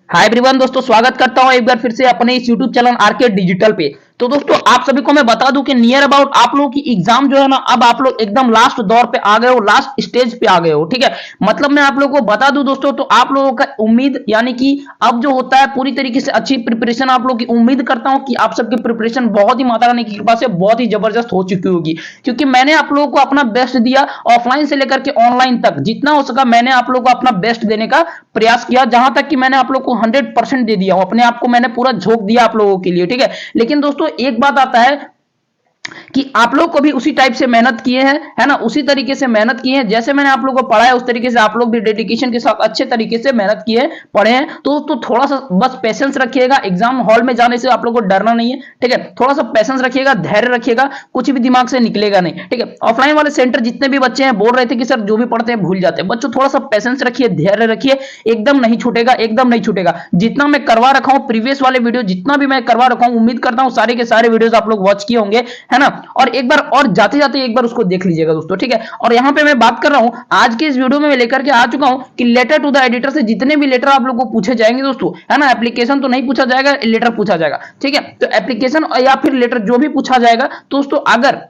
Hi everyone दोस्तों, स्वागत करता हूं एक बार फिर से अपने इस यूट्यूब चैनल आरके डिजिटल पे। तो दोस्तों आप सभी को मैं बता दूं कि नियर अबाउट आप लोगों की एग्जाम जो है ना, अब आप लोग एकदम लास्ट दौर पे आ गए हो, लास्ट स्टेज पे आ गए हो। ठीक है, मतलब मैं आप लोगों को बता दूं दोस्तों, तो आप लोगों का उम्मीद यानी कि अब जो होता है पूरी तरीके से अच्छी प्रिपरेशन आप लोगों की उम्मीद करता हूं कि आप सबकी प्रिपरेशन बहुत ही माता रानी की कृपा से बहुत ही जबरदस्त हो चुकी होगी, क्योंकि मैंने आप लोगों को अपना बेस्ट दिया। ऑफलाइन से लेकर के ऑनलाइन तक जितना हो सका मैंने आप लोगों को अपना बेस्ट देने का प्रयास किया, जहां तक कि मैंने आप लोग को 100% दे दिया हूं। अपने आप को मैंने पूरा झोंक दिया आप लोगों के लिए। ठीक है, लेकिन दोस्तों एक बात आता है कि आप लोग को भी उसी टाइप से मेहनत किए हैं, है ना, उसी तरीके से मेहनत किए हैं। जैसे मैंने आप लोगों को पढ़ाया उस तरीके से आप लोग भी डेडिकेशन के साथ अच्छे तरीके से मेहनत किए पढ़े हैं। तो थोड़ा सा बस पेशेंस रखिएगा। एग्जाम हॉल में जाने से आप लोग को डरना नहीं है। ठीक है, थोड़ा सा पेशेंस रखिएगा, धैर्य रखिएगा, कुछ भी दिमाग से निकलेगा नहीं। ठीक है, ऑफलाइन वाले सेंटर जितने भी बच्चे हैं बोल रहे थे कि सर जो भी पढ़ते हैं भूल जाते हैं। बच्चों थोड़ा सा पेशेंस रखिए, धैर्य रखिए, एकदम नहीं छूटेगा, एकदम नहीं छूटेगा। जितना मैं करवा रखा हूं प्रीवियस वाले वीडियो जितना भी मैं करवा रखा हूं, उम्मीद करता हूं सारे के सारे वीडियोस आप लोग वॉच किए होंगे, है ना। और एक बार और जाते जाते एक बार उसको देख लीजिएगा दोस्तों। ठीक है, और यहां पे मैं बात कर रहा हूं आज के इस वीडियो में मैं लेकर के आ चुका हूं कि लेटर टू द एडिटर से जितने भी लेटर आप लोग को पूछे जाएंगे दोस्तों, है ना, एप्लीकेशन तो नहीं पूछा जाएगा, लेटर पूछा जाएगा। ठीक है, तो एप्लीकेशन या फिर लेटर जो भी पूछा जाएगा दोस्तों, अगर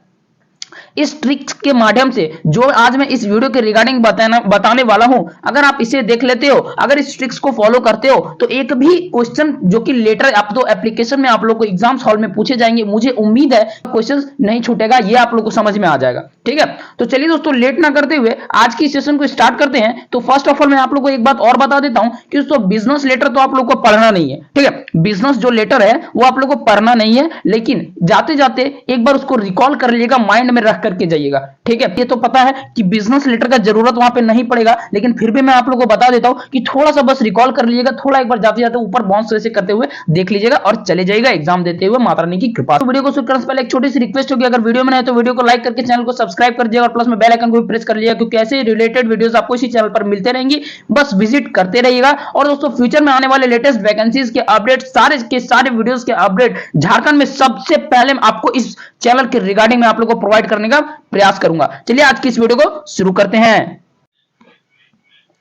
इस ट्रिक्स के माध्यम से जो आज मैं इस वीडियो के रिगार्डिंग बताने वाला हूं, अगर आप इसे देख लेते हो, अगर इस ट्रिक्स को फॉलो करते हो, तो एक भी क्वेश्चन जो कि लेटर आप दो एप्लीकेशन में आप लोग को एग्जाम्स हॉल में पूछे जाएंगे, मुझे उम्मीद है क्वेश्चन नहीं छूटेगा, ये आप लोग को समझ में आ जाएगा। ठीक है, तो चलिए दोस्तों लेट ना करते हुए आज की सेशन को स्टार्ट करते हैं। तो फर्स्ट ऑफ ऑल मैं आप लोग को एक बात और बता देता हूं कि दोस्तों बिजनेस लेटर तो आप लोग को पढ़ना नहीं है। ठीक है, बिजनेस जो लेटर है वो आप लोग को पढ़ना नहीं है, लेकिन जाते जाते एक बार उसको रिकॉल कर लीजिएगा, माइंड में रख करके जाइएगा। ठीक है, ये तो पता है कि बिजनेस लेटर का जरूरत वहां पे नहीं पड़ेगा, लेकिन फिर भी मैं आप लोगों को बता देता हूं कि थोड़ा सा बस रिकॉल कर लीजिएगा, थोड़ा एक बार जाते जाते ऊपर बाउंस ऐसे करते हुए देख लीजिएगा और चले जाइएगा एग्जाम देते हुए माता रानी की कृपा। तो वीडियो को शुरू करने से पहले एक छोटी सी रिक्वेस्ट होगी, अगर वीडियो में नहीं तो वीडियो को लाइक करके चैनल को सब्सक्राइब कर दिएगा और प्लस में बेल आइकन को भी प्रेस कर लिया, क्योंकि ऐसे रिलेटेड वीडियोस आपको इसी चैनल पर मिलते रहेंगी। बस विजिट करते रहिएगा। और दोस्तों फ्यूचर में आने वाले लेटेस्ट वैकेंसीज के अपडेट, सारे के सारे वीडियोस के अपडेट झारखंड में सबसे पहले आपको इस चैनल के रिगार्डिंग में आप लोगों को प्रोवाइड करने का प्रयास करूंगा। चलिए आज की इस वीडियो को शुरू करते हैं।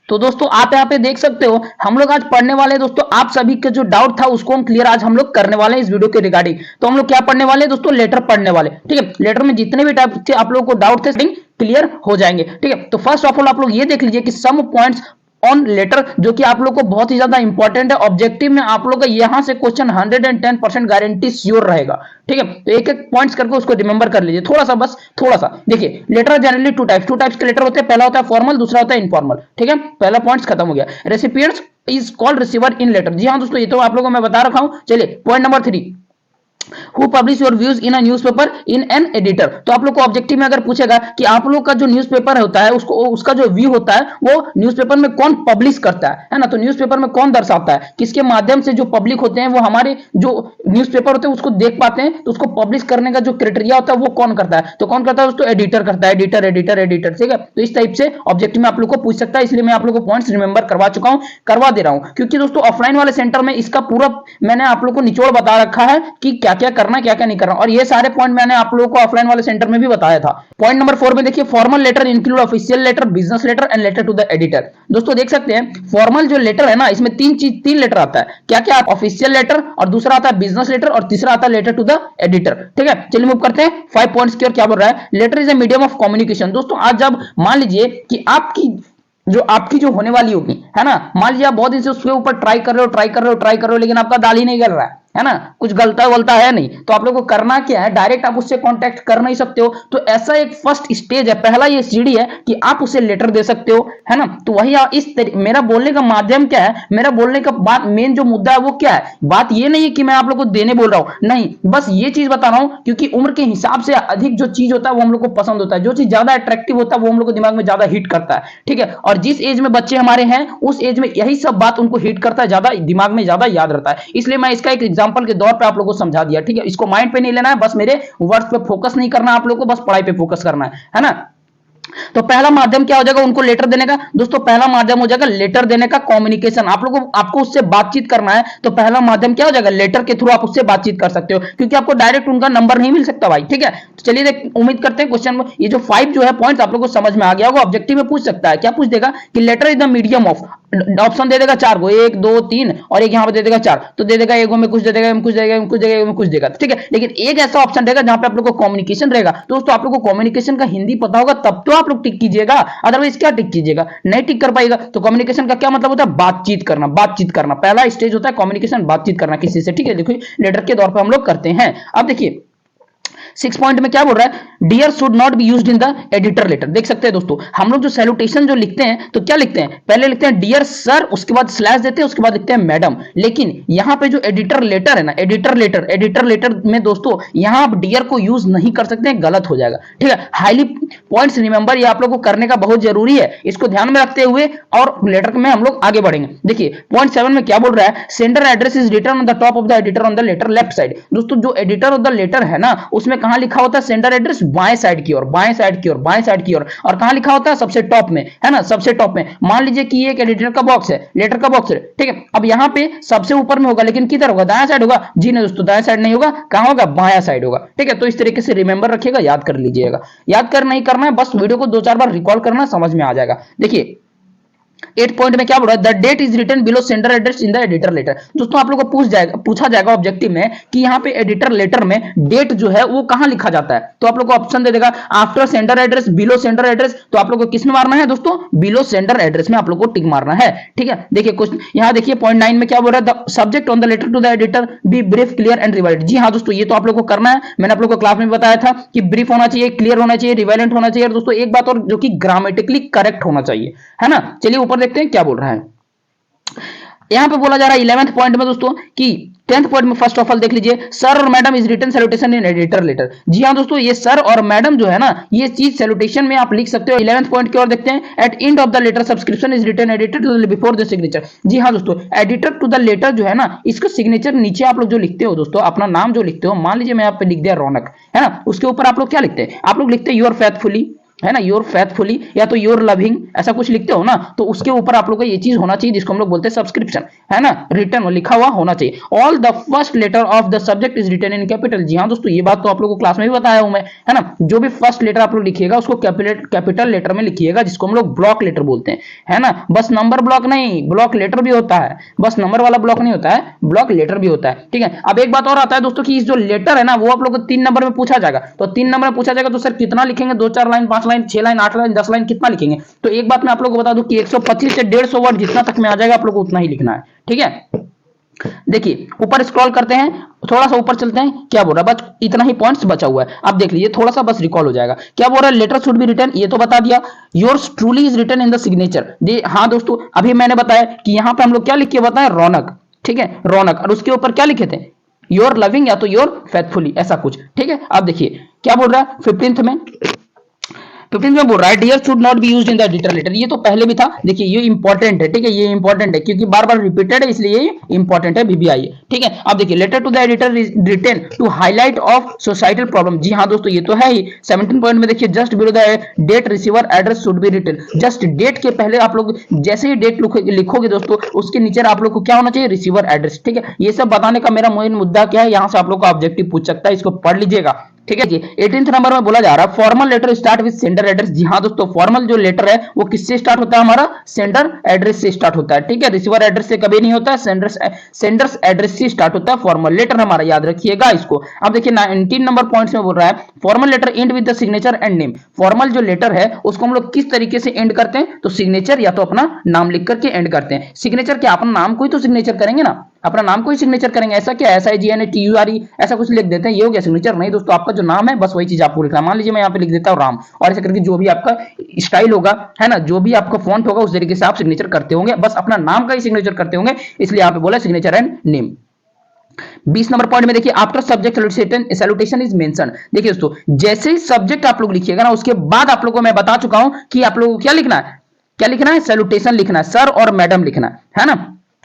तो दोस्तों आप यहाँ पे देख सकते हो हम लोग आज पढ़ने वाले हैं दोस्तों, आप सभी के जो डाउट था उसको हम क्लियर आज हम लोग करने वाले हैं इस वीडियो के रिगार्डिंग। तो हम लोग क्या पढ़ने वाले हैं दोस्तों, लेटर पढ़ने वाले। ठीक है, लेटर में जितने भी टाइप के आप लोगों को डाउट थे क्लियर हो जाएंगे। ठीक है, तो फर्स्ट ऑफ ऑल आप लोग ये देख लीजिए कि सम पॉइंट्स ऑन लेटर, जो कि आप लोग को बहुत ही ज्यादा इंपॉर्टेंट है। ऑब्जेक्टिव में आप लोग का यहां से क्वेश्चन 110% गारंटी श्योर रहेगा। ठीक है, तो एक एक पॉइंट्स करके उसको रिमेंबर कर लीजिए थोड़ा सा, बस थोड़ा सा। देखिए लेटर जनरली टू टाइप्स के लेटर होते हैं, पहला होता है फॉर्मल, दूसरा होता है इनफॉर्मल। ठीक है, पहला पॉइंट्स खत्म हो गया। Recipients is called receiver in letter. जी हाँ दोस्तों, ये तो आप लोगों को मैं बता रखा हूं। चलिए point number 3, who publish your views in a newspaper in an editor. तो आप लोग को ऑब्जेक्टिव में अगर पूछेगा कि आप लोग का जो न्यूज़पेपर होता है उसको उसका जो व्यू होता है वो न्यूज़पेपर में कौन पब्लिश करता है ना, तो न्यूज़पेपर में कौन दर्शाता है, किसके माध्यम से जो पब्लिक होते हैं वो हमारे जो न्यूज़पेपर होते हैं उसको देख पाते हैं, तो उसको पब्लिश करने का जो क्राइटेरिया होता है वो कौन करता है, तो कौन करता है दोस्तों, एडिटर करता है। एडिटर। ठीक है, तो इस टाइप से ऑब्जेक्टिव में आप लोग को पूछ सकता है, इसलिए मैं आप लोग को पॉइंट्स रिमेंबर करवा चुका हूं, करवा दे रहा हूं, क्योंकि दोस्तों ऑफलाइन वाले सेंटर में इसका पूरा मैंने आप लोग को निचोड़ बता रखा है कि क्या क्या करना क्या क्या नहीं करना, और ये सारे पॉइंट मैंने आप लोगों को ऑफलाइन वाले सेंटर में भी बताया था। पॉइंट नंबर 4 में देखिए, formal letter include official letter, business letter and letter to the editor. दोस्तों देख सकते हैं फॉर्मल जो लेटर है ना, इसमें तीन लेटर आता है। क्या क्या, ऑफिशियल लेटर, और दूसरा आता है बिजनेस लेटर, और तीसरा आता है लेटर टू द एडिटर। ठीक है, चलिए मूव करते हैं 5 पॉइंट्स की ओर। क्या बोल रहा है, letter is a medium of communication. दोस्तों आज जब मान लीजिए कि आपकी जो होने वाली होगी, है ना, मान लीजिए आप बहुत दिन से उसके ऊपर ट्राई कर रहे हो, लेकिन आपका दाल ही नहीं गल रहा है ना, कुछ गलता है नहीं, तो आप लोगों को करना क्या है, डायरेक्ट आप उससे कांटेक्ट कर नहीं सकते हो। तो ऐसा एक फर्स्ट स्टेज है, पहला ये सीढ़ी है कि आप उसे लेटर दे सकते हो, है ना। तो वही मेरा बोलने का माध्यम क्या है, मेरा बोलने का बात मेन जो मुद्दा है वो क्या है, बात ये नहीं है कि मैं आप लोग को देने बोल रहा हूं, नहीं, बस ये चीज बता रहा हूं क्योंकि उम्र के हिसाब से अधिक जो चीज होता है वो हम लोग को पसंद होता है, जो चीज ज्यादा अट्रैक्टिव होता है वो हम लोग को दिमाग में ज्यादा हिट करता है। ठीक है, और जिस एज में बच्चे हमारे हैं उस एज में यही सब बात उनको हिट करता है, ज्यादा दिमाग में ज्यादा याद रहता है, इसलिए मैं इसका एक एग्जांपल के दौर पे आप लोगों को समझा दिया। ठीक है, इसको माइंड पे नहीं लेना है, बस मेरे वर्ड्स पे फोकस नहीं करना, आप लोगों को बस पढ़ाई पे फोकस करना है ना। तो पहला माध्यम क्या हो जाएगा उनको लेटर देने का, दोस्तों पहला माध्यम हो जाएगा लेटर देने का, कम्युनिकेशन। आप लोगों को आपको उससे बातचीत करना है, तो पहला माध्यम क्या हो जाएगा, लेटर के थ्रू आप उससे बातचीत कर सकते हो, क्योंकि आपको डायरेक्ट उनका नंबर नहीं मिल सकता भाई। ठीक है, तो चलिए उम्मीद करते हैं क्वेश्चन में ये जो 5 जो है पॉइंट आप लोगों को समझ में आ गया होगा। ऑब्जेक्टिव में पूछ सकता है, क्या पूछ देगा कि letter is the medium of, option दे देगा 4 को, 1 2 3 और एक यहाँ पे दे देगा 4, तो दे देगा एगो में कुछ दे देगा, कुछ देगा, कुछ देगा, कुछ देगा, ठीक है। लेकिन एक ऐसा ऑप्शन रहेगा जहां पे आप लोग को कम्युनिकेशन रहेगा। दोस्तों आप लोग को कम्युनिकेशन का हिंदी पता होगा तब तो आप लोग टिक कीजिएगा, अदरवाइज क्या टिक कीजिएगा, नहीं टिक कर पाएगा। तो कम्युनिकेशन का क्या मतलब होता है, बातचीत करना, बातचीत करना। पहला स्टेज होता है कम्युनिकेशन, बातचीत करना किसी से, ठीक है। देखिए लेटर के दौर पर हम लोग करते हैं। अब देखिए 6 पॉइंट में क्या बोल रहा है, dear should not be used in the editor letter. देख सकते हैं दोस्तों, हम लोग जो सैल्यूटेशन जो लिखते हैं तो क्या लिखते हैं, पहले लिखते हैं डियर सर, उसके बाद स्लैश देते हैं, उसके बाद लिखते हैं मैडम। लेकिन यहां पे जो एडिटर लेटर है ना, एडिटर लेटर में दोस्तों यहां आप डियर को यूज नहीं कर सकते हैं, गलत हो जाएगा, ठीक है। हाईली पॉइंट्स रिमेंबर, ये आप लोग को करने का बहुत जरूरी है, इसको ध्यान में रखते हुए और लेटर में हम लोग आगे बढ़ेंगे। देखिए पॉइंट 7 में क्या बोल रहा है, sender address is written on the top of the editor on the letter left side. दोस्तों जो एडिटर ऑफ द लेटर है ना, उसमें कहां लिखा होता है सेंडर एड्रेस, बाएं साइड की ओर, बाएं साइड की ओर, बाएं साइड की ओर। और कहां लिखा होता है, सबसे टॉप में, है ना, सबसे टॉप में। मान लीजिए कि ये एक एडिटर का बॉक्स है, लेटर का बॉक्स है, ठीक है। अब यहां पे सबसे ऊपर में होगा, लेकिन किधर होगा, दायां साइड होगा? जी नहीं दोस्तों, दायां साइड नहीं होगा, कहां होगा, बायां साइड होगा, ठीक है। तो इस तरीके से रिमेंबर रखिएगा, याद कर लीजिएगा। याद कर नहीं करना है, बस वीडियो को 2-4 बार रिकॉल करना, समझ में आ जाएगा। देखिए 8 पॉइंट में क्या बोल रहा है, the date is written below sender address in the editor letter. दोस्तों आप लोग को पूछा जाएगा ऑब्जेक्टिव में कि यहाँ पे एडिटर लेटर में डेट जो है वो कहां लिखा जाता है, तो आप लोग को ऑप्शन दे देगा after sender address, below sender address. तो आप लोग को किस में मारना है दोस्तों, बिलो सेंडर एड्रेस में आप लोग को टिक मारना है, ठीक है। देखिए कुछ यहाँ देखिए पॉइंट 9 में क्या बोल रहा है, the subject on the letter to the editor be brief clear and reviled. जी हाँ दोस्तों, ये तो आप लोग को करना है, मैंने आप लोग को क्लास में बताया था कि ब्रीफ होना चाहिए, क्लियर होना चाहिए, रिवाइलेंट होना चाहिए, और दोस्तों एक बात और, जो कि ग्रामेटिकली करेक्ट होना चाहिए, है ना। चलिए ऊपर देखते हैं क्या बोल रहा है। यहां पे बोला जा रहा है 11th पॉइंट में दोस्तों कि 10th पॉइंट में फर्स्ट ऑफ ऑल देख लीजिए, सर और madam is written salutation in editor letter. जी हां दोस्तों, ये सर और मैडम जो है ना, ये चीज सैल्यूटेशन में आप लिख सकते हो। 11th पॉइंट की ओर देखते हैं, at end of the letter subscription is written editor to the before the signature. जी हां दोस्तों, एडिटर टू द लेटर जो है ना, इसका सिग्नेचर नीचे आप लोग जो लिखते हो दोस्तों, अपना नाम जो लिखते हो, मान लीजिए मैं यहाँ पे लिख दिया रौनक, है ना, उसके ऊपर आप लोग क्या लिखते हैं, आप लोग लिखते हैं योर फेथफुली, है ना, योर फेथफुली या तो योर लविंग, ऐसा कुछ लिखते हो ना, तो उसके ऊपर आप लोग को ये चीज होना चाहिए जिसको हम लोग बोलते हैं सब्सक्रिप्शन, है ना, रिटर्न लिखा हुआ होना चाहिए। All the first letter of the subject is written in capital. जी हाँ दोस्तों, ये बात तो आप लोग को क्लास में भी बताया हूं मैं, है ना। जो भी फर्स्ट लेटर आप लोग लिखिएगा उसको कैपिटल लेटर में लिखिएगा, जिसको हम लोग ब्लॉक लेटर बोलते हैं, है ना। बस नंबर ब्लॉक नहीं, ब्लॉक लेटर भी होता है, बस नंबर वाला ब्लॉक नहीं होता है, ब्लॉक लेटर भी होता है, ठीक है। अब एक बात और आता है दोस्तों कि इस जो लेटर है ना, वो आप लोग को 3 नंबर में पूछा जाएगा। तो 3 नंबर में पूछा जाएगा तो सर कितना लिखेंगे, 2-4 line, 5 line, 6 line, 8 line, 10 line, कितना लिखेंगे? तो एक बात मैं आप लोगों को बता दूं कि 125 से 150 वर्ड जितना तक में आ जाएगा आप लोगों को उतना ही लिखना है, ठीक है। देखिए ऊपर स्क्रॉल करते हैं, थोड़ा सा ऊपर चलते हैं, क्या बोल रहा है, बस इतना ही पॉइंट्स बचा हुआ है, आप देख लीजिए, थोड़ा सा बस रिकॉल हो जाएगा। क्या बोल रहा है, लेटर शुड बी रिटन, ये तो बता दिया। Yours truly is written in the signature. हाँ दोस्तों, अभी मैंने बताया कि यहां पे हम लोग क्या लिख के बताएं, रौनक, ठीक है, रौनक, और उसके ऊपर क्या लिखे थे, योर लविंग या तो योर फेथफुली, ऐसा कुछ, ठीक है। अब देखिए क्या बोल रहा है 15th में बोल रहा है, dear should not be used in the editor letter. ये तो पहले भी था, देखिए ये इंपॉर्टेंट है, ठीक है, ये इंपॉर्टेंट है क्योंकि बार बार रिपीटेड है, इसलिए ये इंपॉर्टेंट है, VBI, ठीक है। अब देखिए letter to the editor written to highlight of societal problem. जी हाँ दोस्तों, ये तो है ही। 17 पॉइंट में देखिए, just below the date receiver address should be written. Just date के पहले आप लोग जैसे ही डेट लिखोगे दोस्तों, उसके नीचे आप लोग को क्या होना चाहिए, रिसीवर एड्रेस, ठीक है। ये सब बताने का मेरा मेन मुद्दा क्या है, यहां से आप लोग का ऑब्जेक्टिव पूछ सकता है, इसको पढ़ लीजिएगा, ठीक है जी। 18th नंबर में बोला जा रहा है, formal letter start with sender address. जी हाँ दोस्तों, फॉर्मल जो लेटर है वो किससे स्टार्ट होता है, हमारा सेंडर एड्रेस से स्टार्ट होता है, ठीक है। रिसीवर एड्रेस से कभी नहीं होता है, सेंडर्स एड्रेस से स्टार्ट होता है फॉर्मल लेटर हमारा, याद रखिएगा इसको। अब देखिए 19 नंबर पॉइंट्स में बोल रहा है, formal letter end with the signature and name. Formal जो लेटर है उसको हम लोग किस तरीके से एंड करते हैं, तो सिग्नेचर या तो अपना नाम लिख करके एंड करते हैं। सिग्नेचर क्या, अपना नाम को ही तो सिग्नेचर करेंगे ना, अपना नाम को ही सिग्नेचर करेंगे, ऐसा क्या, SIGNATURE ऐसा कुछ लिख देते हैं, ये हो गया सिग्नेचर? नहीं दोस्तों, आपका जो नाम है बस वही चीज आपको लिखना है। मान लीजिए मैं यहाँ पे लिख देता हूँ राम, और ऐसे करके जो भी आपका स्टाइल होगा, है ना, जो भी आपका फॉन्ट होगा उस तरीके से आप सिग्नेचर करते होंगे, बस अपना नाम का ही सिग्नेचर करते होंगे, इसलिए यहाँ पे बोला signature and name. 20 number point में देखिए, after subject salutation is mention. देखिए दोस्तों, जैसे ही सब्जेक्ट आप लोग लिखिएगा ना, उसके बाद आप लोगों को मैं बता चुका हूं कि आप लोगों को क्या लिखना है, क्या लिखना है, सैल्यूटेशन लिखना है, सर और मैडम लिखना है ना।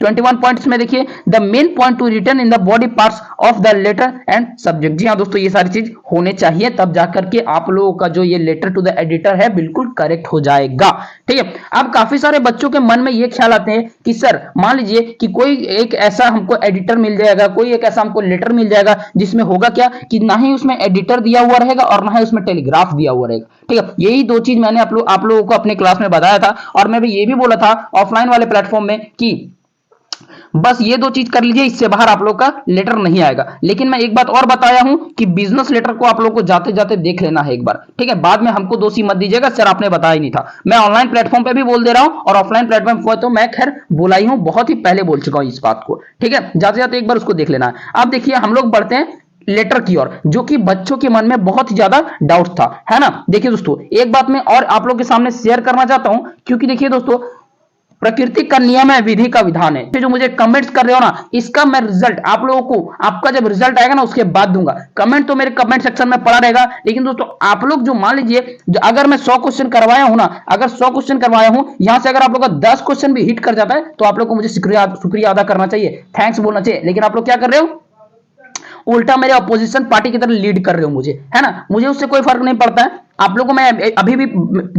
21 पॉइंट्स में देखिए the main point to return in the body parts of the letter and subject. जी हाँ दोस्तों, ये सारी चीज होने चाहिए, तब जाकर के आप लोगों का जो ये लेटर टू द एडिटर है बिल्कुल करेक्ट हो जाएगा। ठीक है, अब काफी सारे बच्चों के मन में ये ख्याल आते हैं कि सर मान लीजिए कि कोई एक ऐसा हमको एडिटर मिल जाएगा, कोई एक ऐसा हमको लेटर मिल जाएगा जिसमें होगा क्या कि ना ही उसमें एडिटर दिया हुआ रहेगा और ना ही उसमें टेलीग्राफ दिया हुआ रहेगा। ठीक है, यही दो चीज मैंने आप लोगों को अपने क्लास में बताया था, और मैं भी ये भी बोला था ऑफलाइन वाले प्लेटफॉर्म में कि बस ये दो चीज कर लीजिए, इससे बाहर आप लोग का लेटर नहीं आएगा। लेकिन मैं एक बात और बताया हूं कि बिजनेस लेटर को आप लोग को जाते जाते देख लेना है एक बार। ठीक है, बाद में हमको दोषी मत दीजिएगा सर आपने बताया ही नहीं था। मैं ऑनलाइन प्लेटफॉर्म पे भी बोल दे रहा हूं और ऑफलाइन प्लेटफॉर्म पर तो मैं खैर बोला ही हूं, बहुत ही पहले बोल चुका हूं इस बात को। ठीक है, जाते जाते एक बार उसको देख लेना है। अब देखिए हम लोग बढ़ते हैं लेटर की ओर, जो कि बच्चों के मन में बहुत ही ज्यादा डाउट था, है ना। देखिए दोस्तों, एक बात मैं और आप लोग के सामने शेयर करना चाहता हूं, क्योंकि देखिए दोस्तों प्रकृति का नियम है, विधि का विधान है। जो मुझे कमेंट्स कर रहे हो ना, इसका मैं रिजल्ट आप लोगों को, आपका जब रिजल्ट आएगा ना उसके बाद दूंगा। कमेंट तो मेरे कमेंट सेक्शन में पड़ा रहेगा, लेकिन दोस्तों आप लोग जो मान लीजिए अगर मैं 100 क्वेश्चन करवाया हूं ना, अगर 100 क्वेश्चन करवाया हूं, यहां से अगर आप लोग का 10 क्वेश्चन भी हिट कर जाता है तो आप लोग को मुझे शुक्रिया अदा करना चाहिए, थैंक्स बोलना चाहिए। लेकिन आप लोग क्या कर रहे हो, उल्टा मेरे अपोजिशन पार्टी की तरह लीड कर रहे हो मुझे, है ना। मुझे उससे कोई फर्क नहीं पड़ता है। आप लोगों को मैं अभी भी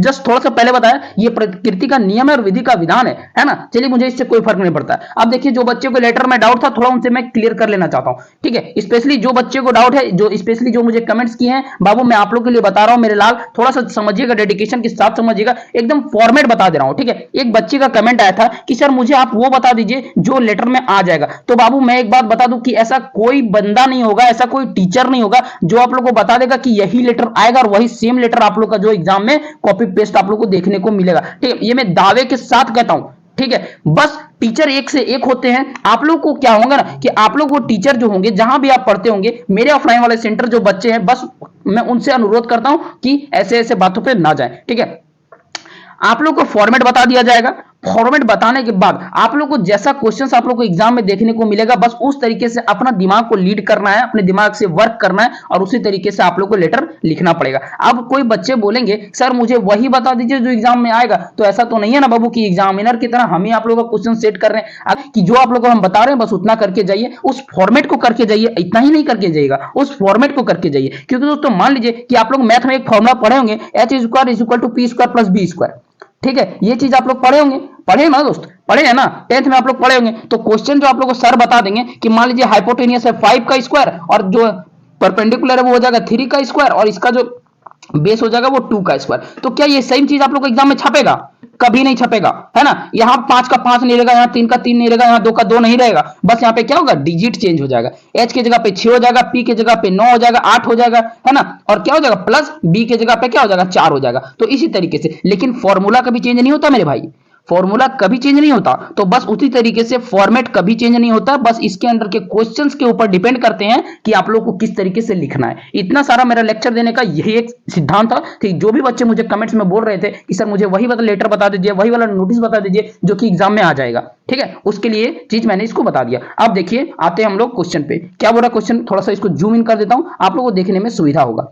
जस्ट थोड़ा सा पहले बताया, ये प्रकृति का नियम है और विधि का विधान है ना। चलिए, मुझे इससे कोई फर्क नहीं पड़ता है। अब देखिए, जो बच्चे को लेटर में डाउट था, थोड़ा उनसे मैं क्लियर कर लेना चाहता हूं। ठीक है, स्पेशली जो बच्चे को डाउट है, जो स्पेशली जो मुझे कमेंट्स किए हैं, बाबू मैं आप लोग के लिए बता रहा हूं मेरे लाल, थोड़ा सा समझिएगा, डेडिकेशन के साथ समझिएगा, एकदम फॉर्मेट बता दे रहा हूं। ठीक है, एक बच्चे का कमेंट आया था कि सर मुझे आप वो बता दीजिए जो लेटर में आ जाएगा। तो बाबू मैं एक बात बता दूं कि ऐसा कोई बंदा नहीं होगा, ऐसा कोई टीचर नहीं होगा जो आप लोग को बता देगा कि यही लेटर आएगा और वही सेम लेटर आप लोग का जो एग्जाम में कॉपी पेस्ट आप लोग को देखने को मिलेगा। ठीक है, ये मैं दावे के साथ कहता हूं। ठीक है, बस टीचर एक से एक होते हैं। आप लोग को क्या होगा ना कि आप लोग वो टीचर जो होंगे, जहां भी आप पढ़ते होंगे, मेरे ऑफलाइन वाले सेंटर जो बच्चे हैं, बस मैं उनसे अनुरोध करता हूं कि ऐसे ऐसे बातों पे ना जाएं। ठीक है, आप लोग को फॉर्मेट बता दिया जाएगा। फॉर्मेट बताने के बाद आप लोग को जैसा क्वेश्चंस आप लोग को एग्जाम में देखने को मिलेगा, बस उस तरीके से अपना दिमाग को लीड करना है, अपने दिमाग से वर्क करना है और उसी तरीके से आप लोग को लेटर लिखना पड़ेगा। अब कोई बच्चे बोलेंगे सर मुझे वही बता दीजिए जो एग्जाम में आएगा, तो ऐसा तो नहीं है ना बाबू कि एग्जामिनर की तरह हम ही आप लोग का क्वेश्चन सेट कर रहे हैं कि जो आप लोग को हम बता रहे हैं बस उतना करके जाइए, उस फॉर्मेट को करके जाइए। इतना ही नहीं करके जाइएगा, उस फॉर्मेट को करके जाइए। क्योंकि दोस्तों मान लीजिए कि आप लोग मैथ में एक फॉर्मुला पढ़े होंगे, h² = p² + b²। ठीक है, ये चीज आप लोग पढ़े होंगे, पढ़े ना दोस्त, पढ़े है ना, 10th में आप लोग पढ़े होंगे। तो क्वेश्चन जो आप लोग को सर बता देंगे कि मान लीजिए हाइपोटेनियस है 5 का स्क्वायर और जो परपेंडिकुलर है वो हो जाएगा 3 का स्क्वायर और इसका जो बेस हो जाएगा वो 2 का स्क्वायर। तो क्या ये सेम चीज आप लोग को एग्जाम में छपेगा? कभी नहीं छपेगा, है ना। यहाँ 5 का 5 नहीं रहेगा, यहाँ 3 का 3 नहीं रहेगा, यहाँ 2 का 2 नहीं रहेगा। बस यहाँ पे क्या होगा, डिजिट चेंज हो जाएगा। h की जगह पे 6 हो जाएगा, p की जगह पे 9 हो जाएगा, 8 हो जाएगा, है ना। और क्या हो जाएगा, प्लस b की जगह पे क्या हो जाएगा, 4 हो जाएगा। तो इसी तरीके से, लेकिन फॉर्मूला कभी चेंज नहीं होता मेरे भाई, फॉर्मूला कभी चेंज नहीं होता। तो बस उसी तरीके से फॉर्मेट कभी चेंज नहीं होता, बस इसके अंदर के क्वेश्चंस के ऊपर डिपेंड करते हैं कि आप लोग को किस तरीके से लिखना है। इतना सारा मेरा लेक्चर देने का यही एक सिद्धांत था कि जो भी बच्चे मुझे कमेंट्स में बोल रहे थे कि सर मुझे वही वाला लेटर बता दीजिए, वही वाला नोटिस बता दीजिए जो कि एग्जाम में आ जाएगा। ठीक है, उसके लिए चीज मैंने इसको बता दिया। अब देखिए आते हैं हम लोग क्वेश्चन पे। क्या बोला क्वेश्चन, थोड़ा सा इसको जूम इन कर देता हूं, आप लोगों को देखने में सुविधा होगा।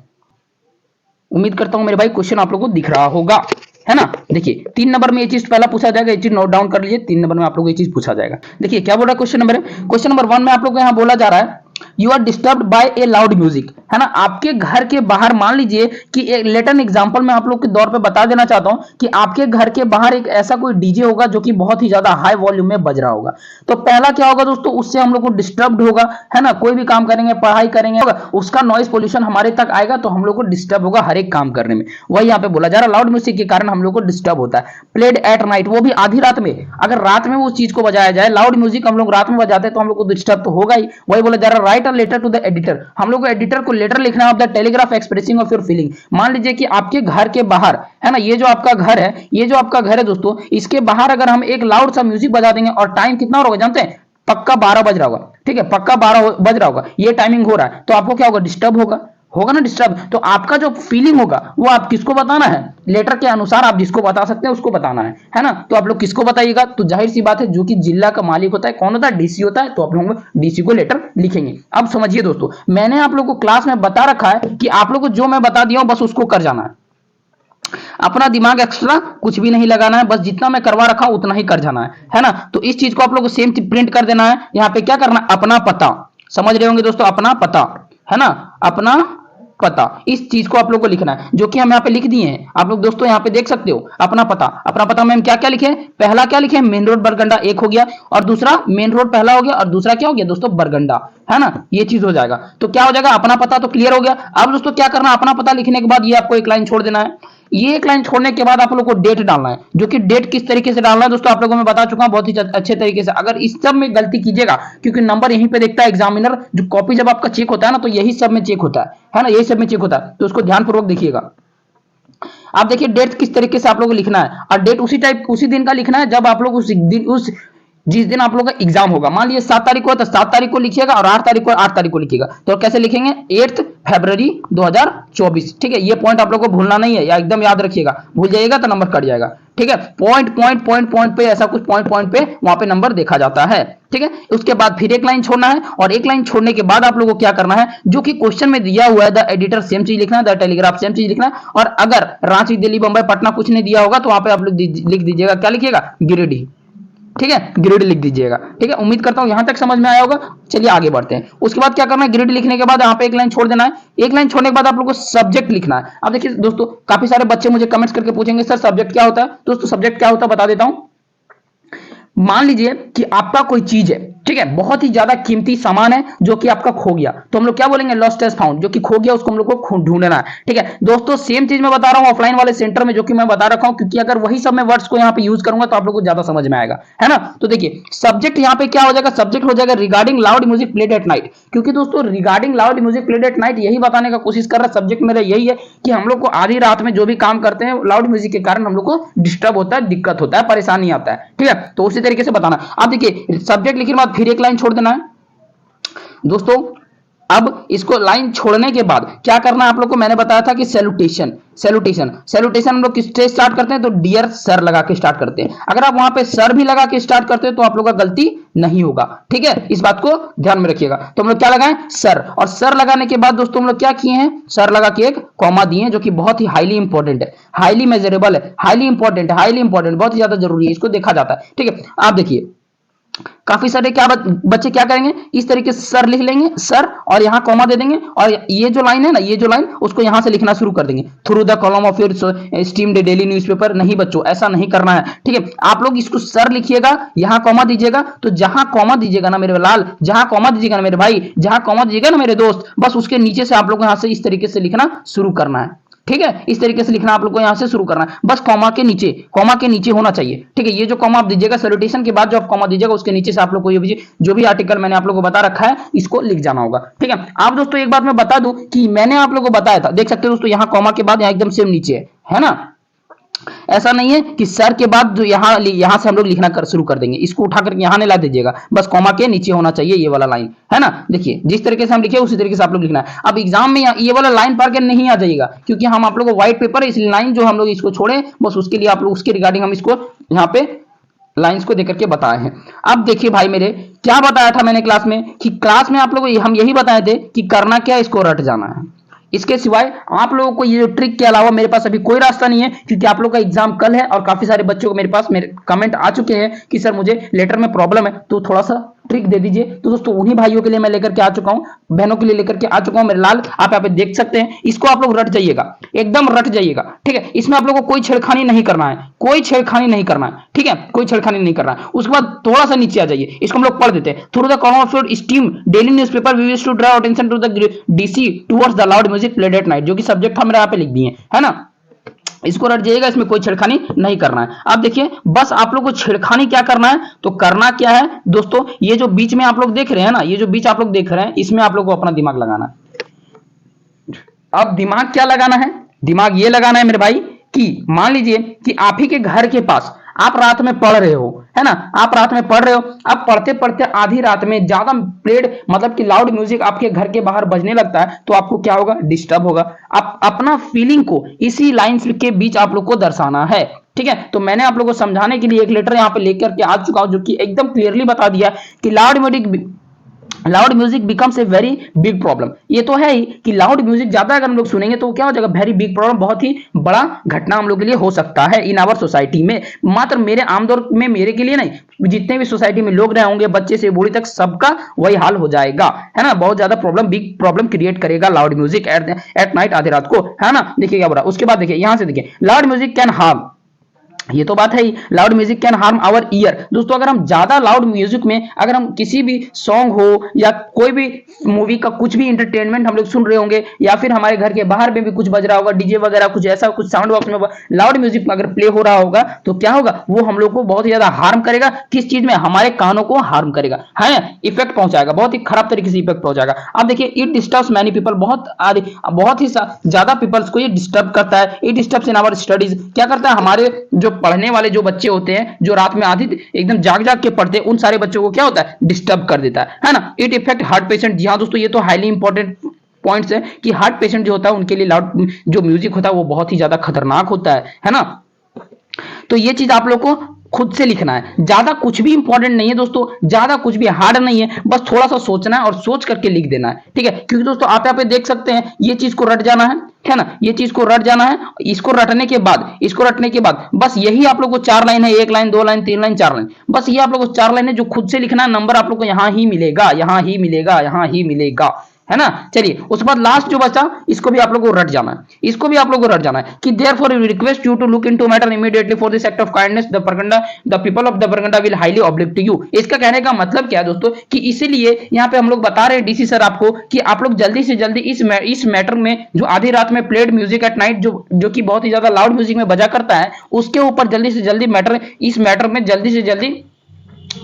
उम्मीद करता हूं मेरे भाई क्वेश्चन आप लोगों को दिख रहा होगा, है ना। देखिए 3 नंबर में ये चीज पहला पूछा जाएगा, ये चीज नोट डाउन कर लीजिए। 3 नंबर में आप लोगों को ये चीज पूछा जाएगा। देखिए क्या बोल रहा है क्वेश्चन नंबर, क्वेश्चन नंबर 1 में आप लोगों को यहाँ बोला जा रहा है you are disturbed by a loud music, है ना। आपके घर के बाहर, मान लीजिए कि एक लेटर एग्जांपल मैं आप लोग के दौर पे बता देना चाहता हूं कि आपके घर के बाहर एक ऐसा कोई डीजे होगा जो कि बहुत ही ज्यादा हाई वॉल्यूम में बज रहा होगा। तो पहला क्या होगा दोस्तों, उससे हम लोग को डिस्टर्ब होगा, है ना। कोई भी काम करेंगे, पढ़ाई करेंगे, उसका नॉइज पोल्यूशन हमारे तक आएगा तो हम लोग को डिस्टर्ब होगा हर एक काम करने में। वही यहाँ पे बोला जा रहा है, लाउड म्यूजिक के कारण हम लोग को डिस्टर्ब होता है। प्लेड एट नाइट, वो भी आधी रात में, अगर रात में उस चीज को बजाया जाए, लाउड म्यूजिक हम लोग रात में बजाते हैं तो हम लोग को डिस्टर्ब तो होगा ही। वही बोला जा रहा है, write a letter to the editor, हम लोग को एडिटर को लेटर लिखना है of the Telegraph expressing of your feeling. मान लीजिए कि आपके घर के बाहर, है ना, ये जो आपका घर है, ये जो आपका घर है दोस्तों, इसके बाहर अगर हम एक लाउड सा म्यूजिक बजा देंगे और टाइम कितना होगा जानते हैं, पक्का 12 बज रहा होगा। ठीक है, पक्का 12 बज रहा होगा, ये टाइमिंग हो रहा है, तो आपको क्या होगा, डिस्टर्ब होगा, होगा ना डिस्टर्ब। तो आपका जो फीलिंग होगा वो आप किसको बताना है, लेटर के अनुसार आप जिसको बता सकते हैं उसको बताना है ना। तो आप लोग किसको बताइएगा, तो जाहिर सी बात है जो कि जिला का मालिक होता है, कौन होता है, डीसी होता है, तो आप लोग डीसी को लेटर लिखेंगे। अब समझिए दोस्तों, मैंने आप लोग को क्लास में बता रखा है कि आप लोग को जो मैं बता दिया हूं बस उसको कर जाना है। अपना दिमाग एक्स्ट्रा कुछ भी नहीं लगाना है, बस जितना मैं करवा रखा हूं उतना ही कर जाना है ना। तो इस चीज को आप लोग को सेम प्रिंट कर देना है। यहाँ पे क्या करना, अपना पता, समझ रहे होंगे दोस्तों, अपना पता है ना, अपना पता, इस चीज को आप लोग को लिखना है, जो कि हम यहाँ पे लिख दिए हैं। आप लोग दोस्तों यहाँ पे देख सकते हो, अपना पता। अपना पता में हम क्या क्या लिखे, पहला क्या लिखे, मेन रोड बरगंडा एक हो गया, और दूसरा मेन रोड पहला हो गया, और दूसरा क्या हो गया दोस्तों, बरगंडा, है ना। ये चीज हो जाएगा, तो क्या हो जाएगा, अपना पता तो क्लियर हो गया। अब दोस्तों क्या करना, अपना पता लिखने के बाद ये आपको एक लाइन छोड़ देना है। ये एक लाइन छोड़ने के बाद आप लोग को डेट डालना है, जो कि डेट किस तरीके से डालना है दोस्तों आप लोगों को मैं बता चुका हूं बहुत ही अच्छे तरीके से। अगर इस सब में गलती कीजिएगा, क्योंकि नंबर यहीं पे देखता है एग्जामिनर, जो कॉपी जब आपका चेक होता है ना, तो यही सब में चेक होता है ना, यही सब में चेक होता है, तो उसको ध्यानपूर्वक देखिएगा। आप देखिए डेट किस तरीके से आप लोग को लिखना है, और डेट उसी दिन का लिखना है जब आप लोग उस जिस दिन आप लोग का एग्जाम होगा। मान लीजिए 7 तारीख को, तो 7 तारीख को लिखिएगा, और 8 तारीख को 8 तारीख को लिखिएगा। तो कैसे लिखेंगे, 8 फरवरी 2024, ठीक है। ये पॉइंट आप लोग को भूलना नहीं है, या एकदम याद रखिएगा, भूल जाइएगा तो नंबर कट जाएगा, ठीक है। पॉइंट पे ऐसा कुछ पॉइंट पे वहां पे नंबर देखा जाता है, ठीक है। उसके बाद फिर एक लाइन छोड़ना है, और एक लाइन छोड़ने के बाद आप लोगों को क्या करना है, जो कि क्वेश्चन में दिया हुआ है, द एडिटर सेम चीज लिखना है, द टेलीग्राफ सेम चीज लिखना है। और अगर रांची, दिल्ली, बंबई, पटना कुछ नहीं दिया होगा, तो वहां पे आप लोग लिख दीजिएगा, क्या लिखिएगा, गिरिडीह, ठीक है, ग्रिड लिख दीजिएगा, ठीक है। उम्मीद करता हूं यहां तक समझ में आया होगा। चलिए आगे बढ़ते हैं। उसके बाद क्या करना है, ग्रिड लिखने के बाद यहां पे एक लाइन छोड़ देना है। एक लाइन छोड़ने के बाद आप लोगों को सब्जेक्ट लिखना है। अब देखिए दोस्तों, काफी सारे बच्चे मुझे कमेंट्स करके पूछेंगे, सर सब्जेक्ट क्या होता है। दोस्तों सब्जेक्ट क्या होता है बता देता हूं। मान लीजिए कि आपका कोई चीज है, ठीक है, बहुत ही ज्यादा कीमती सामान है, जो कि आपका खो गया, तो हम लोग क्या बोलेंगे, लॉस्ट एज फाउंड। जो कि खो गया उसको हम लोग को ढूंढना है, ठीक है दोस्तों। सेम चीज मैं बता रहा हूं ऑफलाइन वाले सेंटर में, जो कि मैं बता रखा हूं, क्योंकि अगर वही सब मैं वर्ड्स को यहाँ पे यूज करूंगा तो आप लोग को ज्यादा समझ में आएगा, है ना। तो देखिए सब्जेक्ट यहाँ पे क्या हो जाएगा, सब्जेक्ट हो जाएगा regarding loud music played at night. क्योंकि दोस्तों regarding loud music played at night यही बताने का कोशिश कर रहा है, सब्जेक्ट मेरा यही है कि हम लोग को आधी रात में जो भी काम करते हैं लाउड म्यूजिक के कारण हम लोग को डिस्टर्ब होता है, दिक्कत होता है, परेशानी आता है, ठीक है। तो उसी तरीके से बताना। अब देखिए सब्जेक्ट लिखने के बाद फिर एक लाइन छोड़ देना है दोस्तों। अब इसको लाइन छोड़ने के बाद क्या करना है आप लोग को, मैंने बताया था कि सैल्यूटेशन हम लोग किससे स्टार्ट करते हैं, तो डियर सर लगा के स्टार्ट करते हैं। अगर आप वहां पे सर भी लगा के स्टार्ट करते हैं तो आप लोग का गलती नहीं होगा, ठीक है, इस बात को ध्यान में रखिएगा। तो हम लोग क्या लगाएं, सर, और सर लगाने के बाद दोस्तों हम लोग क्या किए हैं, सर लगा के एक कॉमा दिए हैं, जो कि बहुत ही हाईली इंपॉर्टेंट है, हाईली मेजरेबल है, हाईली इंपॉर्टेंट, बहुत ही ज्यादा जरूरी है, इसको देखा जाता है, ठीक है। आप देखिए काफी सारे क्या बच्चे क्या करेंगे, इस तरीके से सर लिख लेंगे, सर, और यहां कॉमा दे देंगे, और ये जो लाइन है ना, ये जो लाइन उसको यहां से लिखना शुरू कर देंगे, through the column of your steamed daily newspaper. नहीं बच्चों, ऐसा नहीं करना है, ठीक है। आप लोग इसको सर लिखिएगा, यहां कॉमा दीजिएगा, तो जहां कॉमा दीजिएगा ना मेरे लाल, जहां कॉमा दीजिएगा ना मेरे भाई, जहां कॉमा दीजिएगा ना मेरे दोस्त, बस उसके नीचे से आप लोग यहां से इस तरीके से लिखना शुरू करना है, ठीक है। इस तरीके से लिखना आप लोग को यहां से शुरू करना है, बस कॉमा के नीचे होना चाहिए, ठीक है। ये जो कॉमा आप दीजिएगा सैल्यूटेशन के बाद जो आप कॉमा दीजिएगा, उसके नीचे से आप लोग को ये जो भी आर्टिकल मैंने आप लोग को बता रखा है इसको लिख जाना होगा, ठीक है। आप दोस्तों एक बात मैं बता दूं कि मैंने आप लोग को बताया था, देख सकते हो दोस्तों, यहां कॉमा के बाद यहां एकदम सेम नीचे है ना। ऐसा नहीं है कि सर के बाद जो यहां से हम लोग लिखना शुरू कर देंगे, इसको उठा करके यहां नहीं ला दीजिएगा, बस कॉमा के नीचे होना चाहिए ये वाला लाइन, है ना। देखिए जिस तरीके से हम लिखे उसी तरीके से आप लोग लिखना है। अब एग्जाम में ये वाला लाइन पढ़ के नहीं आ जाएगा, क्योंकि हम आप लोग को व्हाइट पेपर है, इसलिए लाइन जो हम लोग इसको छोड़े, बस उसके लिए आप लोग उसके रिगार्डिंग हम इसको यहाँ पे लाइंस को देकर के बताए हैं। अब देखिए भाई मेरे, क्या बताया था मैंने क्लास में, कि क्लास में आप लोग हम यही बताए थे कि करना क्या, इसको रट जाना है। इसके सिवाय आप लोगों को ये ट्रिक के अलावा मेरे पास अभी कोई रास्ता नहीं है, क्योंकि आप लोगों का एग्जाम कल है, और काफी सारे बच्चों को मेरे पास मेरे कमेंट आ चुके हैं कि सर मुझे लेटर में प्रॉब्लम है, तो थोड़ा सा ट्रिक दे दीजिए। तो दोस्तों उन्हीं भाइयों के लिए मैं लेकर के आ चुका हूं, बहनों के लिए लेकर के आ चुका हूं मेरे लाल, आप यहाँ पे देख सकते हैं। इसको आप लोग रट जाइएगा, एकदम रट जाइएगा, ठीक है। इसमें आप लोगों को कोई छेड़खानी नहीं करना है, कोई छेड़खानी नहीं करना है, ठीक है, कोई छेड़खानी नहीं करना है। उसके बाद थोड़ा सा नीचे आ जाइए, इसको हम लोग पढ़ देते हैं। Through the column of your esteemed daily newspaper we wish to draw attention to the DC towards the loud music played at night, जो कि सब्जेक्ट हम यहाँ पे लिख दिए, है ना। इसको रट जाइएगा, इसमें कोई छेड़खानी नहीं करना है। आप देखिए बस आप लोग को छेड़खानी क्या करना है, तो करना क्या है दोस्तों, ये जो बीच में आप लोग देख रहे हैं ना, ये जो बीच आप लोग देख रहे हैं, इसमें आप लोग को अपना दिमाग लगाना है। अब दिमाग क्या लगाना है, दिमाग ये लगाना है मेरे भाई, कि मान लीजिए कि आप ही के घर के पास आप रात में पढ़ रहे हो, है ना, आप रात में पढ़ रहे हो, अब पढ़ते पढ़ते आधी रात में ज्यादा प्लेड मतलब कि लाउड म्यूजिक आपके घर के बाहर बजने लगता है, तो आपको क्या होगा, डिस्टर्ब होगा। आप अपना फीलिंग को इसी लाइन के बीच आप लोग को दर्शाना है, ठीक है। तो मैंने आप लोगों को समझाने के लिए एक लेटर यहाँ पे लेकर के आ चुका हूं, जो कि एकदम क्लियरली बता दिया कि loud music becomes a very big problem. ये तो है ही कि लाउड म्यूजिक ज्यादा अगर हम लोग सुनेंगे तो क्या हो जाएगा, वेरी बिग प्रॉब्लम, बहुत ही बड़ा घटना हम लोग के लिए हो सकता है इन आवर सोसाइटी में। मात्र मेरे आमतौर में मेरे के लिए नहीं, जितने भी सोसाइटी में लोग रहे होंगे, बच्चे से बूढ़ी तक, सबका वही हाल हो जाएगा, है ना। बहुत ज्यादा प्रॉब्लम, बिग प्रॉब्लम क्रिएट करेगा लाउड म्यूजिक एट नाइट, आधी रात को, है ना। देखिए क्या बोला उसके बाद, देखिए यहां से, देखिए लाउड म्यूजिक कैन हार्म, ये तो बात है ही, loud music can harm our ear. दोस्तों अगर हम ज्यादा लाउड म्यूजिक में, अगर हम किसी भी सॉन्ग हो या कोई भी मूवी का कुछ भी इंटरटेनमेंट हम लोग सुन रहे होंगे, या फिर हमारे घर के बाहर में भी कुछ बज रहा होगा, डीजे वगैरह कुछ ऐसा, कुछ साउंड बॉक्स में लाउड म्यूजिक अगर प्ले हो रहा होगा, तो क्या होगा, वो हम लोग को बहुत ही ज्यादा हार्म करेगा। किस चीज में, हमारे कानों को हार्म करेगा, है, इफेक्ट पहुंचाएगा, बहुत ही खराब तरीके से इफेक्ट पहुंचाएगा। अब देखिए इट डिस्टर्ब्स मैनी पीपल, बहुत ही ज्यादा पीपल्स को ये डिस्टर्ब करता है। It disturbs in our studies, क्या करता है, हमारे जो पढ़ने वाले जो बच्चे होते हैं, जो रात में आधी एकदम जाग जाग के पढ़ते हैं, उन सारे बच्चों को क्या होता है, डिस्टर्ब कर देता है ना। इट इफेक्ट हार्ट पेशेंट, जी हाँ दोस्तों, ये तो हाईली इंपॉर्टेंट पॉइंट्स है कि हार्ट पेशेंट जो होता है उनके लिए लाउड जो म्यूजिक होता है वो बहुत ही ज्यादा खतरनाक होता है ना। तो ये चीज आप लोग को खुद से लिखना है, ज्यादा कुछ भी इंपॉर्टेंट नहीं है दोस्तों, ज्यादा कुछ भी हार्ड नहीं है, बस थोड़ा सा सोचना है और सोच करके लिख देना है, ठीक है। क्योंकि दोस्तों आप यहाँ पे देख सकते हैं, ये चीज को रट जाना है ना, ये चीज को रट जाना है। इसको रटने के बाद, इसको रटने के बाद बस यही आप लोग को 4 लाइन है, 1 लाइन 2 लाइन 3 लाइन 4 लाइन, बस ये आप लोग को 4 लाइन है जो खुद से लिखना है। नंबर आप लोग को यहाँ ही मिलेगा, यहाँ ही मिलेगा, यहाँ ही मिलेगा, है ना। चलिए उसके बाद लास्ट जो बचा, इसको भी आप लोगों को रट जाना है, इसको भी आप लोगों को रट जाना है कि therefore we request you to look into matter immediately for this act of kindness the Parganda, the people of the Parganda will highly obliged to you. इसका कहने का मतलब क्या है दोस्तों, कि इसीलिए यहाँ पे हम लोग बता रहे हैं डीसी सर आपको कि आप लोग जल्दी से जल्दी इस मैटर में, जो आधी रात में प्लेड म्यूजिक एट नाइट, जो कि बहुत ही ज्यादा लाउड म्यूजिक में बजा करता है, उसके ऊपर जल्दी से जल्दी इस मैटर में जल्दी से जल्दी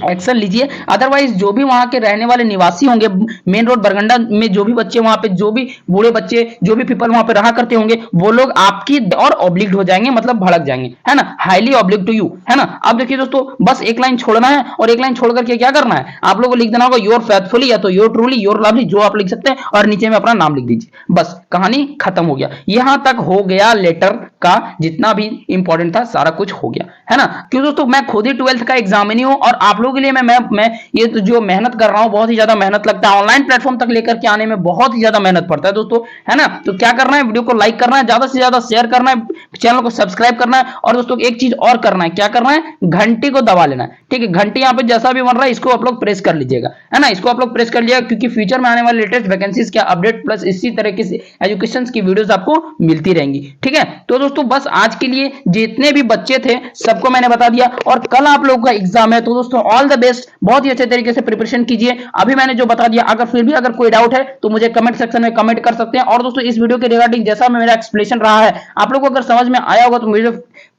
एक्शन लीजिए। अदरवाइज जो भी वहां के रहने वाले निवासी होंगे, मेन रोड बरगंडा में जो भी बच्चे वहां पे, जो भी बूढ़े बच्चे, जो भी पीपल वहां पे रहा करते होंगे, वो लोग आपकी और ऑब्लिक्ड हो जाएंगे, मतलब भड़क जाएंगे, है ना, हाईली ऑब्लिक्ड टू यू, है ना। अब देखिए दोस्तों, बस एक लाइन छोड़ना है और एक लाइन छोड़ करके क्या करना है, आप लोगों को लिख देना होगा योर फेथफुली, या तो योर ट्रूली, योर लवली, जो आप लिख सकते हैं, और नीचे में अपना नाम लिख दीजिए, बस कहानी खत्म हो गया। यहां तक हो गया लेटर का, जितना भी इंपॉर्टेंट था सारा कुछ हो गया, है ना। क्यों दोस्तों, मैं खुद ही 12th का एग्जामिनी हूं और आप लोगों के लिए मैं ये तो जो मेहनत कर रहा हूं, बहुत ही ज्यादा मेहनत लगता है, ऑनलाइन प्लेटफॉर्म तक लेकर के आने में बहुत ही ज्यादा मेहनत पड़ता है दोस्तों, है ना। तो क्या करना है, वीडियो को लाइक करना है, ज्यादा से ज्यादा शेयर करना है, चैनल को सब्सक्राइब करना है, और दोस्तों एक चीज और करना है, क्या करना है, घंटी को दबा लेना है, ठीक है। घंटी यहाँ पे जैसा भी बन रहा है, इसको आप लोग प्रेस कर लीजिएगा, है ना, इसको आप लोग प्रेस कर लीजिएगा, क्योंकि फ्यूचर में आने वाले लेटेस्ट वैकेंसीज के अपडेट प्लस इसी तरीके से एजुकेशन की वीडियोस आपको मिलती रहेंगी, ठीक है। तो दोस्तों बस आज के लिए जितने भी बच्चे थे सबको मैंने बता दिया, और कल आप लोगों का एग्जाम है, तो दोस्तों ऑल द बेस्ट, बहुत ही अच्छे तरीके से प्रिपरेशन कीजिए। अभी मैंने जो बता दिया, अगर फिर भी अगर कोई डाउट है तो मुझे कमेंट सेक्शन में कमेंट कर सकते हैं। और दोस्तों इस वीडियो के रिगार्डिंग जैसा मेरा एक्सप्लेनेशन रहा है, आप लोगों को अगर समझ में आया होगा तो मुझे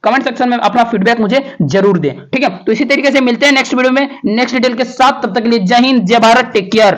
कमेंट सेक्शन में अपना फीडबैक मुझे जरूर दें, ठीक है। तो इसी तरीके से मिलते हैं नेक्स्ट वीडियो में नेक्स्ट डिटेल के साथ, तब तक के लिए जय हिंद, जय भारत, टेक केयर।